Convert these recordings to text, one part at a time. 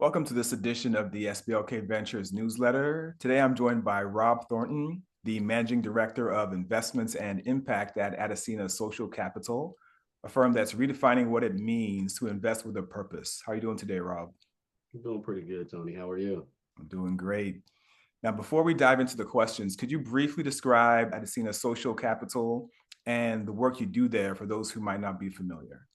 Welcome to this edition of the SBLK Ventures newsletter. Today I'm joined by Rob Thornton, the Managing Director of Investments and Impact at Adasina Social Capital, a firm that's redefining what it means to invest with a purpose. How are you doing today, Rob? I'm doing pretty good, Tony. How are you? I'm doing great. Now, before we dive into the questions, could you briefly describe Adasina Social Capital and the work you do there for those who might not be familiar?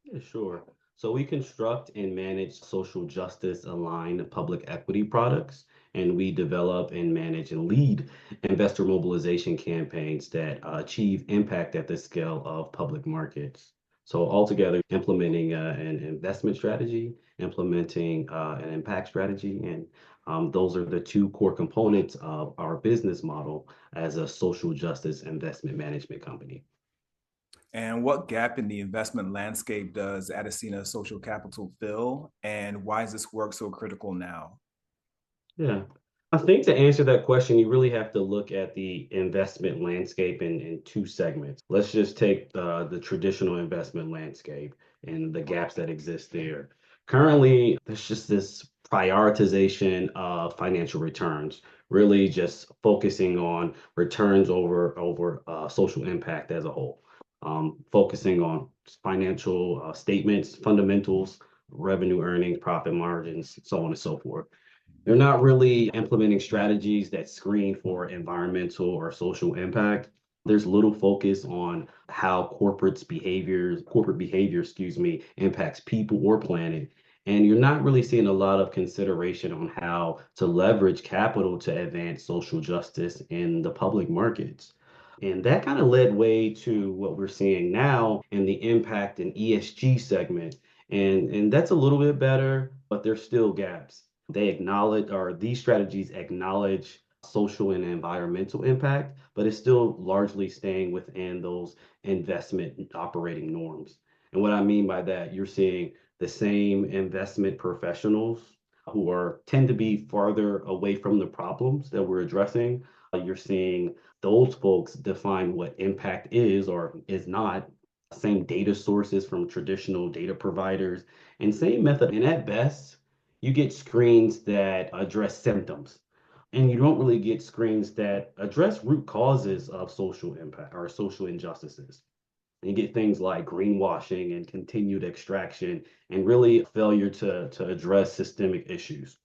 Yeah, sure. So we construct and manage social justice aligned public equity products, and we develop and manage and lead investor mobilization campaigns that achieve impact at the scale of public markets. So altogether, implementing an investment strategy, implementing an impact strategy, and those are the two core components of our business model as a social justice investment management company. And what gap in the investment landscape does Adasina Social Capital fill? And why is this work so critical now? Yeah. I think to answer that question, you really have to look at the investment landscape in two segments. Let's just take the traditional investment landscape and the gaps that exist there. Currently, there's just this prioritization of financial returns, really just focusing on returns over social impact as a whole, focusing on financial statements, fundamentals, revenue, earnings, profit margins, so on and so forth. They're not really implementing strategies that screen for environmental or social impact. There's little focus on how corporate behavior, impacts people or planet. And you're not really seeing a lot of consideration on how to leverage capital to advance social justice in the public markets. And that kind of led way to what we're seeing now in the impact and ESG segment. And that's a little bit better, but there's still gaps. They acknowledge, or these strategies acknowledge social and environmental impact, but it's still largely staying within those investment operating norms. And what I mean by that, you're seeing the same investment professionals who are tend to be farther away from the problems that we're addressing. You're seeing those folks define what impact is or is not. Same data sources from traditional data providers and same method. And at best, you get screens that address symptoms, and you don't really get screens that address root causes of social impact or social injustices. And you get things like greenwashing and continued extraction and really failure to address systemic issues.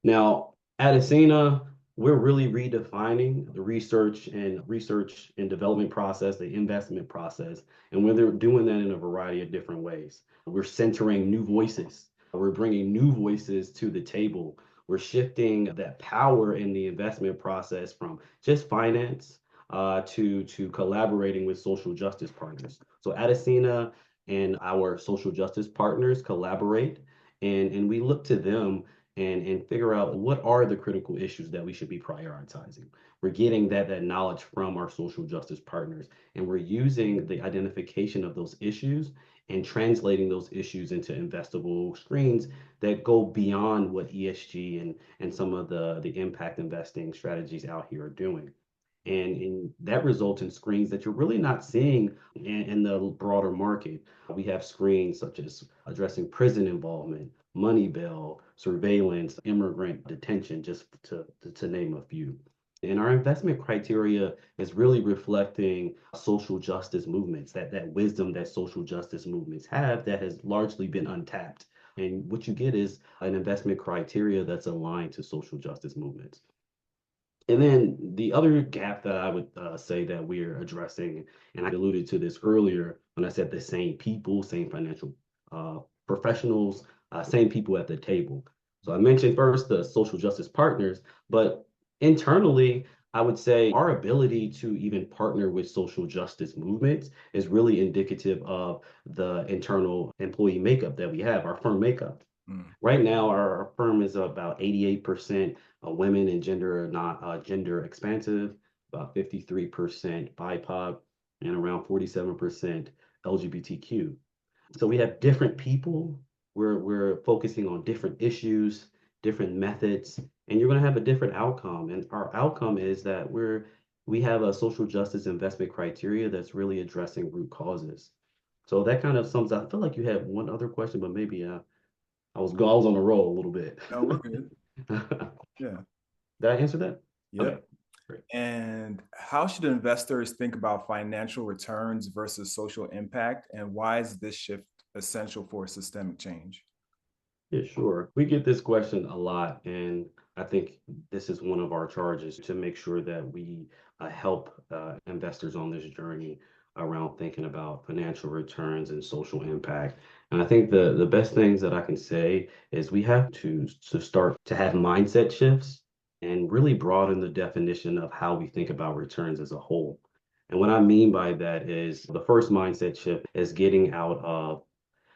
Now, at Ascena, we're really redefining the research and development process, the investment process, and we're doing that in a variety of different ways. We're centering new voices. We're bringing new voices to the table. We're shifting that power in the investment process from just finance to collaborating with social justice partners. So at Ascena and our social justice partners collaborate, and we look to them and figure out what are the critical issues that we should be prioritizing. We're getting that knowledge from our social justice partners, and we're using the identification of those issues and translating those issues into investable screens that go beyond what ESG and some of the impact investing strategies out here are doing. And that results in screens that you're really not seeing in the broader market. We have screens such as addressing prison involvement, money bail, surveillance, immigrant detention, just to name a few. And our investment criteria is really reflecting social justice movements, that wisdom that social justice movements have that has largely been untapped. And what you get is an investment criteria that's aligned to social justice movements. And then the other gap that I would say that we're addressing, and I alluded to this earlier when I said the same people, same financial professionals, same people at the table. So I mentioned first the social justice partners, but internally, I would say our ability to even partner with social justice movements is really indicative of the internal employee makeup that we have, our firm makeup. Mm. Right now, our firm is about 88% women and gender not gender expansive, about 53% BIPOC, and around 47% LGBTQ. So we have different people. We're focusing on different issues, different methods, and you're going to have a different outcome. And our outcome is that we have a social justice investment criteria that's really addressing root causes. So that kind of sums up. I feel like you had one other question, but maybe I was on the roll a little bit. No, we're good. Yeah. Did I answer that? Okay, Yep. great. And how should investors think about financial returns versus social impact? And why is this shift essential for systemic change? Yeah, sure. We get this question a lot, and I think this is one of our charges to make sure that we help investors on this journey around thinking about financial returns and social impact. And I think the best things that I can say is we have to start to have mindset shifts and really broaden the definition of how we think about returns as a whole. And what I mean by that is the first mindset shift is getting out of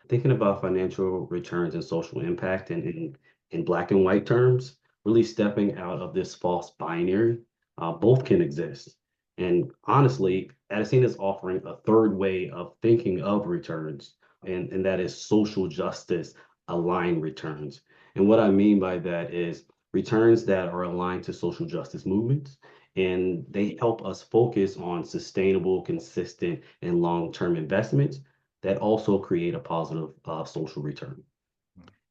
thinking about financial returns and social impact in black and white terms, really stepping out of this false binary. Both can exist. And honestly, Adasina is offering a third way of thinking of returns, and that is social justice aligned returns. And what I mean by that is returns that are aligned to social justice movements, and they help us focus on sustainable, consistent, and long-term investments that also create a positive social return.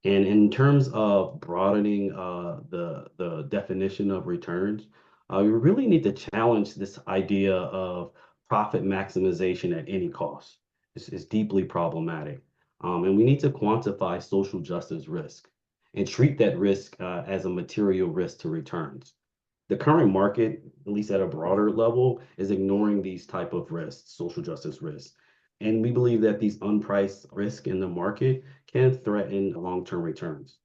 And in terms of broadening the definition of returns, we really need to challenge this idea of profit maximization at any cost. It's deeply problematic. And we need to quantify social justice risk and treat that risk as a material risk to returns. The current market, at least at a broader level, is ignoring these type of risks, social justice risks. And we believe that these unpriced risk in the market can threaten long-term returns.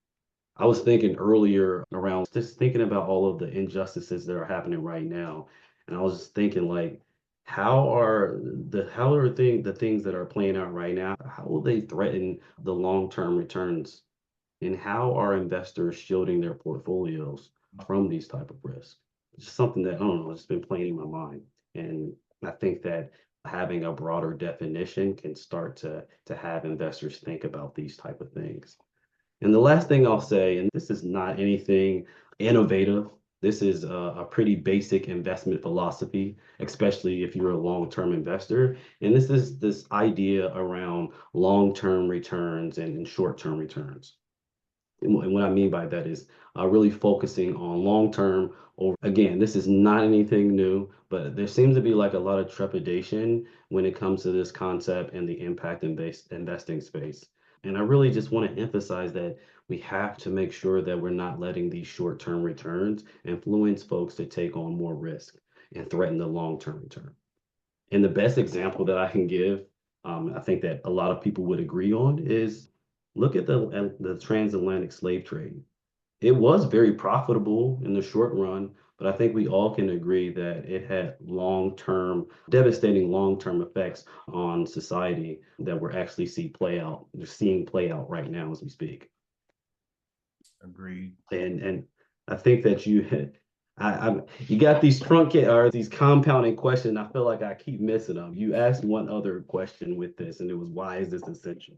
I was thinking earlier around just thinking about all of the injustices that are happening right now. And I was just thinking like, the things that are playing out right now, how will they threaten the long-term returns? And how are investors shielding their portfolios from these type of risks? It's just something that I don't know, it's been playing in my mind. And I think that having a broader definition can start to have investors think about these type of things. And the last thing I'll say, and this is not anything innovative, this is a pretty basic investment philosophy, especially if you're a long-term investor. And this is this idea around long-term returns and short-term returns. And what I mean by that is really focusing on long term. Over again, this is not anything new, but there seems to be like a lot of trepidation when it comes to this concept and the impact and based investing space. And I really just want to emphasize that we have to make sure that we're not letting these short term returns influence folks to take on more risk and threaten the long term return. And the best example that I can give, I think that a lot of people would agree on, is look at the transatlantic slave trade. It was very profitable in the short run, but I think we all can agree that it had devastating long-term effects on society that we're actually seeing play out right now as we speak. Agreed. And I think that you got these truncated or these compounding questions. I feel like I keep missing them. You asked one other question with this, and it was why is this essential?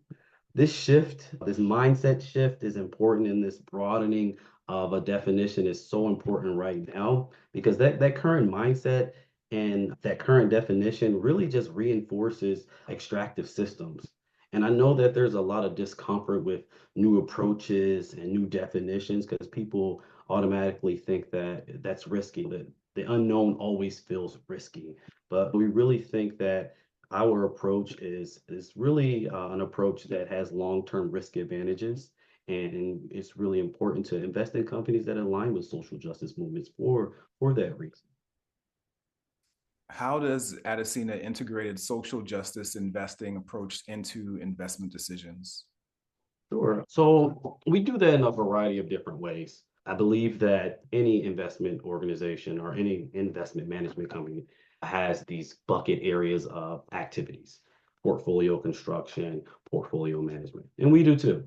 This mindset shift is important, and this broadening of a definition is so important right now because that current mindset and that current definition really just reinforces extractive systems. And I know that there's a lot of discomfort with new approaches and new definitions because people automatically think that that's risky. That the unknown always feels risky. But we really think that our approach is really an approach that has long-term risk advantages, and it's really important to invest in companies that align with social justice movements for that reason. How does Adasina integrated social justice investing approach into investment decisions? Sure. So we do that in a variety of different ways. I believe that any investment organization or any investment management company has these bucket areas of activities, portfolio construction, portfolio management, and we do too.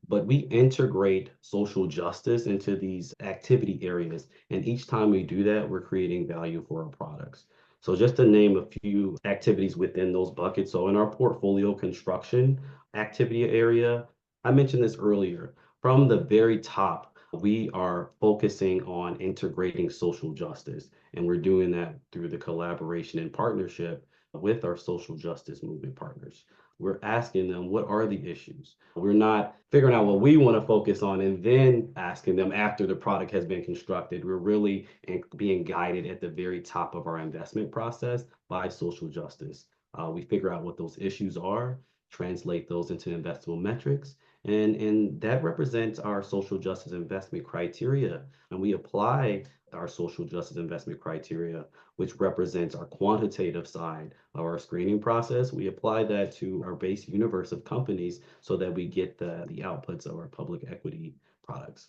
But we integrate social justice into these activity areas. And each time we do that, we're creating value for our products. So just to name a few activities within those buckets. So in our portfolio construction activity area, I mentioned this earlier, from the very top, we are focusing on integrating social justice. And we're doing that through the collaboration and partnership with our social justice movement partners. We're asking them, what are the issues? We're not figuring out what we want to focus on and then asking them after the product has been constructed. We're really being guided at the very top of our investment process by social justice. We figure out what those issues are, translate those into investable metrics, and that represents our social justice investment criteria. And we apply our social justice investment criteria, which represents our quantitative side of our screening process. We apply that to our base universe of companies so that we get the outputs of our public equity products.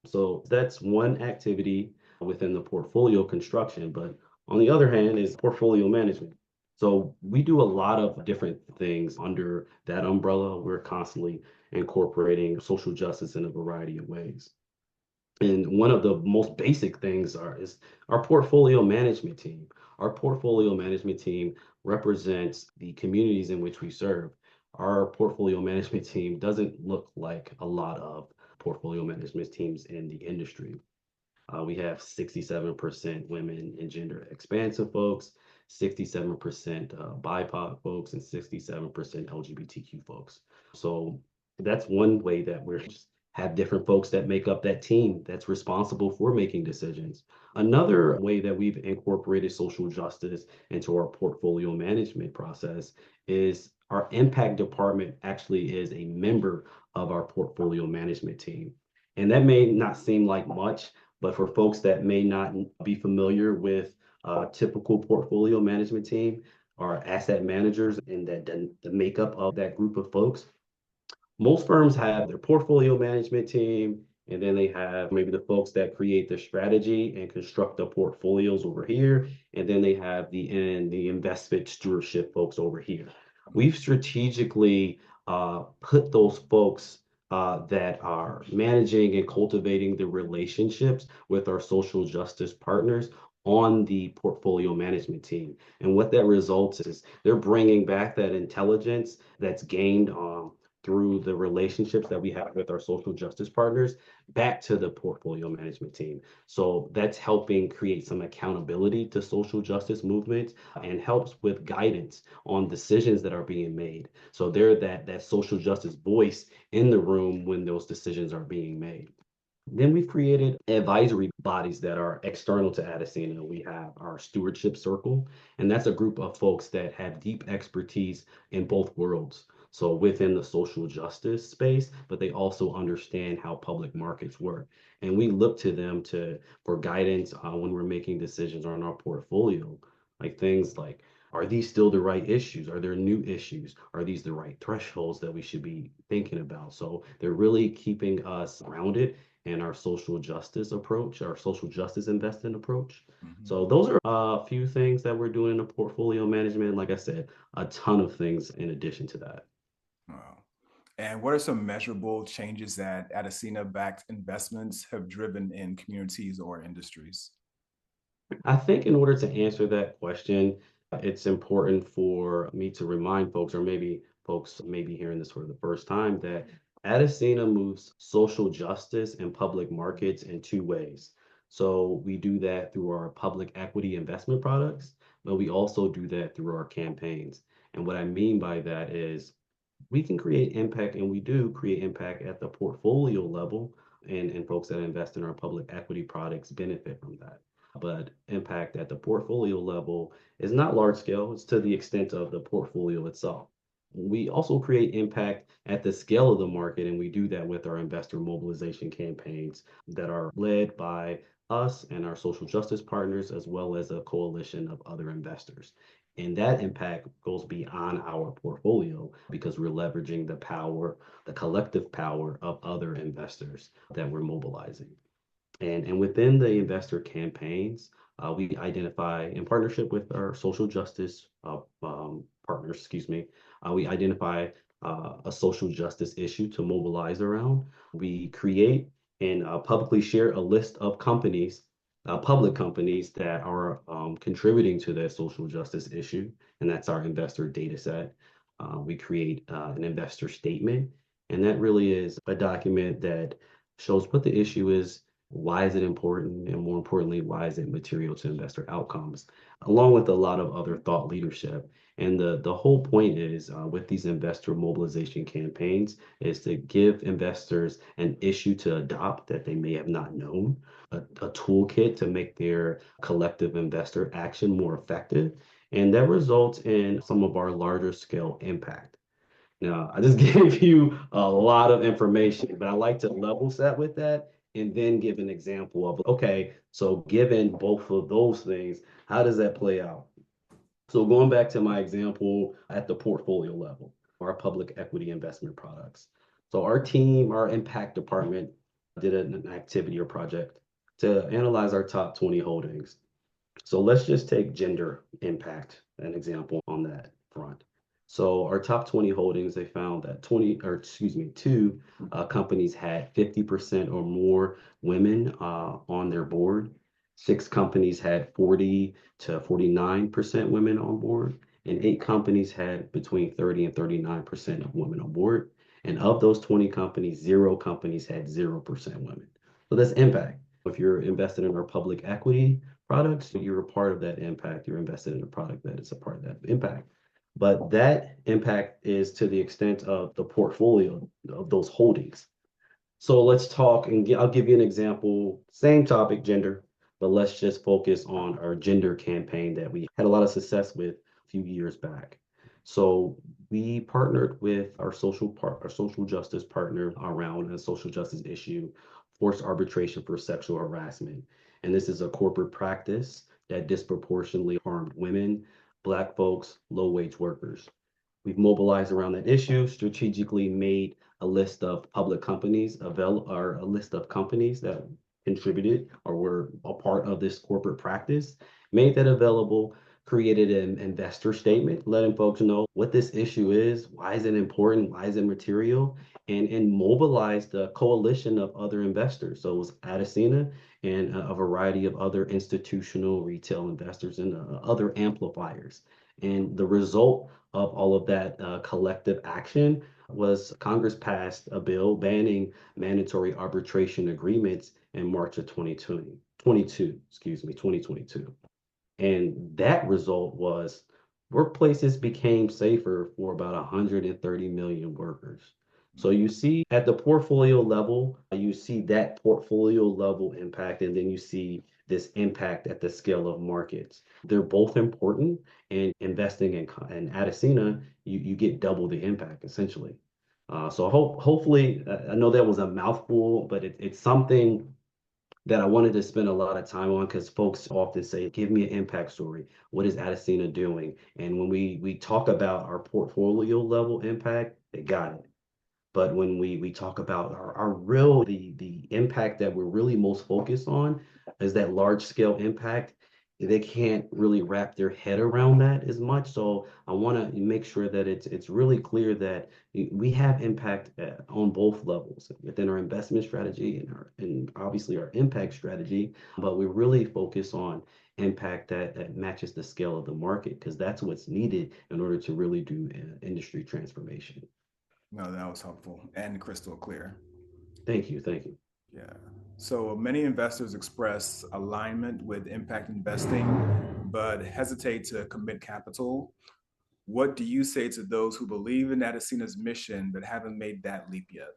So that's one activity within the portfolio construction. But on the other hand is portfolio management. So we do a lot of different things under that umbrella. We're constantly incorporating social justice in a variety of ways. And one of the most basic things is our portfolio management team. Our portfolio management team represents the communities in which we serve. Our portfolio management team doesn't look like a lot of portfolio management teams in the industry. We have 67% women and gender expansive folks, 67% BIPOC folks, and 67% LGBTQ folks. So that's one way that we have different folks that make up that team that's responsible for making decisions. Another way that we've incorporated social justice into our portfolio management process is our impact department actually is a member of our portfolio management team. And that may not seem like much, but for folks that may not be familiar with a typical portfolio management team or asset managers and the makeup of that group of folks, most firms have their portfolio management team, and then they have maybe the folks that create the strategy and construct the portfolios over here, and then they have the investment stewardship folks over here. We've strategically put those folks that are managing and cultivating the relationships with our social justice partners on the portfolio management team. And what that results is they're bringing back that intelligence that's gained through the relationships that we have with our social justice partners back to the portfolio management team. So that's helping create some accountability to social justice movements and helps with guidance on decisions that are being made. So they're that social justice voice in the room when those decisions are being made. Then we've created advisory bodies that are external to Adasina. We have our stewardship circle, and that's a group of folks that have deep expertise in both worlds. So within the social justice space, but they also understand how public markets work. And we look to them for guidance when we're making decisions on our portfolio, like things like, are these still the right issues? Are there new issues? Are these the right thresholds that we should be thinking about? So they're really keeping us grounded in our social justice approach, our social justice investing approach. So those are a few things that we're doing in the portfolio management. Like I said, a ton of things in addition to that. Wow. And what are some measurable changes that Adasina-backed investments have driven in communities or industries? I think in order to answer that question, it's important for me to remind folks, or maybe folks may be hearing this for the first time, that Adasina moves social justice and public markets in two ways. So we do that through our public equity investment products, but we also do that through our campaigns. And what I mean by that is we can create impact, and we do create impact at the portfolio level, and folks that invest in our public equity products benefit from that. But impact at the portfolio level is not large scale, it's to the extent of the portfolio itself. We also create impact at the scale of the market, and we do that with our investor mobilization campaigns that are led by us and our social justice partners, as well as a coalition of other investors. And that impact goes beyond our portfolio because we're leveraging the power, the collective power of other investors that we're mobilizing. And within the investor campaigns, we identify in partnership with our social justice partners, we identify a social justice issue to mobilize around. We create and publicly share a list of companies, public companies that are contributing to that social justice issue, and that's our investor data set. We create an investor statement, and that really is a document that shows what the issue is, why is it important, and more importantly, why is it material to investor outcomes, along with a lot of other thought leadership. And the whole point is with these investor mobilization campaigns is to give investors an issue to adopt that they may have not known, a toolkit to make their collective investor action more effective. And that results in some of our larger scale impact. Now, I just gave you a lot of information, but I like to level set with that and then give an example of, okay, so given both of those things, how does that play out? So going back to my example at the portfolio level, our public equity investment products. So our team, our impact department did an activity or project to analyze our top 20 holdings. So let's just take gender impact, an example on that front. So our top 20 holdings, they found that 20, or excuse me, two companies had 50% or more women on their board. Six companies had 40 to 49% women on board, and eight companies had between 30 and 39% of women on board. And of those 20 companies, zero companies had 0% women. So that's impact. If you're invested in our public equity products, you're a part of that impact. You're invested in a product that is a part of that impact. But that impact is to the extent of the portfolio of those holdings. So let's talk, and I'll give you an example, same topic, gender, but let's just focus on our gender campaign that we had a lot of success with a few years back. So we partnered with our social justice partner around a social justice issue, forced arbitration for sexual harassment. And this is a corporate practice that disproportionately harmed women, Black folks, low-wage workers. We've mobilized around that issue, strategically made a list of public companies or a list of companies that contributed or were a part of this corporate practice, made that available, created an investor statement, letting folks know what this issue is, why is it important, why is it material, and mobilized a coalition of other investors. So it was Adasina and a variety of other institutional retail investors and other amplifiers. And the result of all of that collective action was Congress passed a bill banning mandatory arbitration agreements in March of 2022. And that result was workplaces became safer for about 130 million workers. So you see at the portfolio level, you see that portfolio level impact, and then you see this impact at the scale of markets. They're both important, and investing in Adasina, you get double the impact essentially. So hopefully, I know that was a mouthful, but it's something that I wanted to spend a lot of time on because folks often say, give me an impact story. What is Adasina doing? And when we talk about our portfolio level impact, they got it. But when we talk about our real the impact that we're really most focused on is that large scale impact. They can't really wrap their head around that as much. So I want to make sure that it's really clear that we have impact on both levels within our investment strategy and obviously our impact strategy. But we really focus on impact that matches the scale of the market because that's what's needed in order to really do industry transformation. No, that was helpful and crystal clear. Thank you. Thank you. Yeah. So many investors express alignment with impact investing, but hesitate to commit capital. What do you say to those who believe in Adasina's mission but haven't made that leap yet?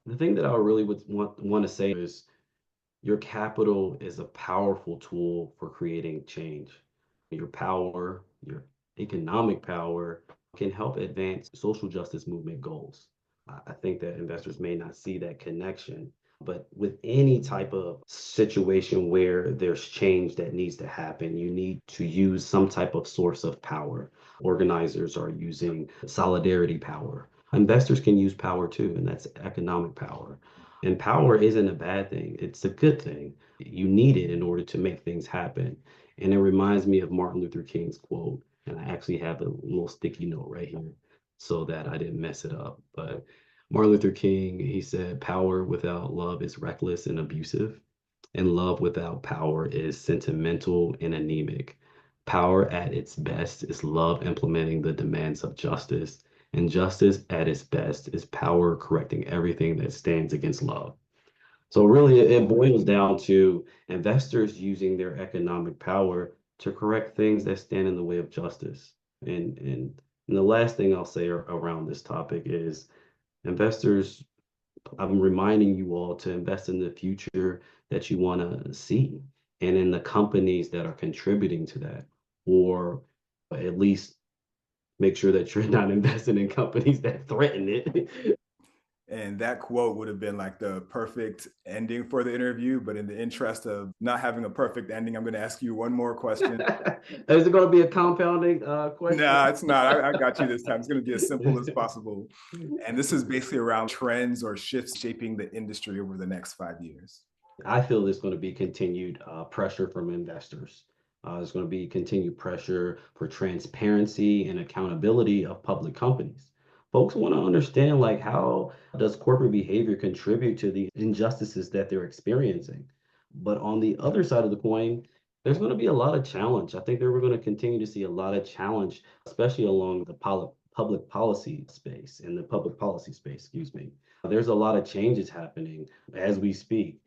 The thing that I really would want to say is your capital is a powerful tool for creating change. Your power, your economic power can help advance social justice movement goals. I think that investors may not see that connection, but with any type of situation where there's change that needs to happen, you need to use some type of source of power. Organizers are using solidarity power. Investors can use power too, and that's economic power. And power isn't a bad thing, it's a good thing. You need it in order to make things happen. And it reminds me of Martin Luther King's quote. And I actually have a little sticky note right here so that I didn't mess it up. But Martin Luther King, he said, power without love is reckless and abusive, and love without power is sentimental and anemic. Power at its best is love implementing the demands of justice, and justice at its best is power correcting everything that stands against love. So really, it boils down to investors using their economic power to correct things that stand in the way of justice. And the last thing I'll say around this topic is investors, I'm reminding you all to invest in the future that you want to see and in the companies that are contributing to that, or at least make sure that you're not investing in companies that threaten it. And that quote would have been like the perfect ending for the interview. But in the interest of not having a perfect ending, I'm going to ask you one more question. Is it going to be a compounding No, question? it's not. I got you this time. It's going to be as simple as possible. And this is basically around trends or shifts shaping the industry over the next 5 years. I feel there's going to be continued pressure from investors. There's going to be continued pressure for transparency and accountability of public companies. Folks want to understand, like, how does corporate behavior contribute to the injustices that they're experiencing? But on the other side of the coin, there's going to be a lot of challenge. I think that we're going to continue to see a lot of challenge, especially along the public policy space, in the public policy space, excuse me. There's a lot of changes happening as we speak.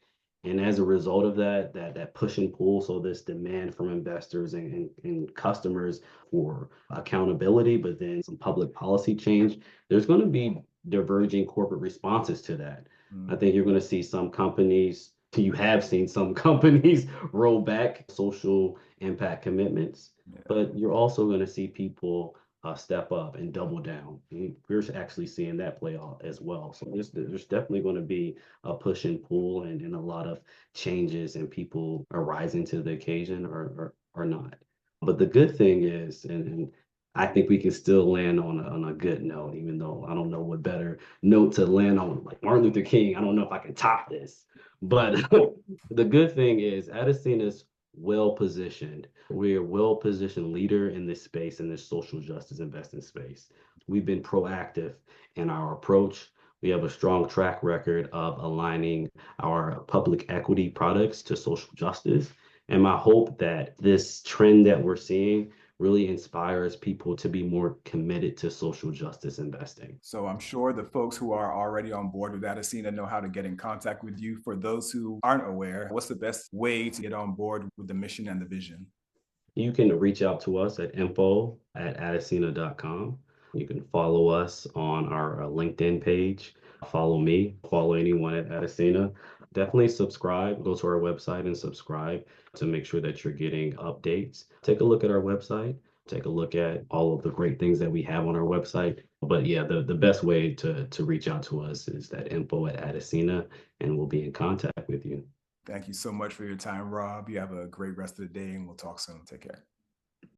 And as a result of that push and pull, so this demand from investors and customers for accountability, but then some public policy change, there's going to be diverging corporate responses to that. I think you're going to see some companies, you have seen some companies roll back social impact commitments, Yeah. but you're also going to see people step up and double down. We're actually seeing that play out as well. So there's definitely going to be a push and pull and a lot of changes, and people are rising to the occasion or not. But the good thing is, and I think we can still land on a good note, even though I don't know what better note to land on, like Martin Luther King. I don't know if I can top this. But the good thing is Adasina's well positioned. We're a well positioned leader in this space, in this social justice investing space. We've been proactive in our approach. We have a strong track record of aligning our public equity products to social justice. And my hope that this trend that we're seeing really inspires people to be more committed to social justice investing. So I'm sure the folks who are already on board with Adasina know how to get in contact with you. For those who aren't aware, what's the best way to get on board with the mission and the vision? You can reach out to us at info@adasina.com. You can follow us on our LinkedIn page. Follow me, follow anyone at Adasina. Definitely subscribe. Go to our website and subscribe to make sure that you're getting updates. Take a look at our website. Take a look at all of the great things that we have on our website. But yeah, the best way to reach out to us is that info@Adasina, and we'll be in contact with you. Thank you so much for your time, Rob. You have a great rest of the day, and we'll talk soon. Take care.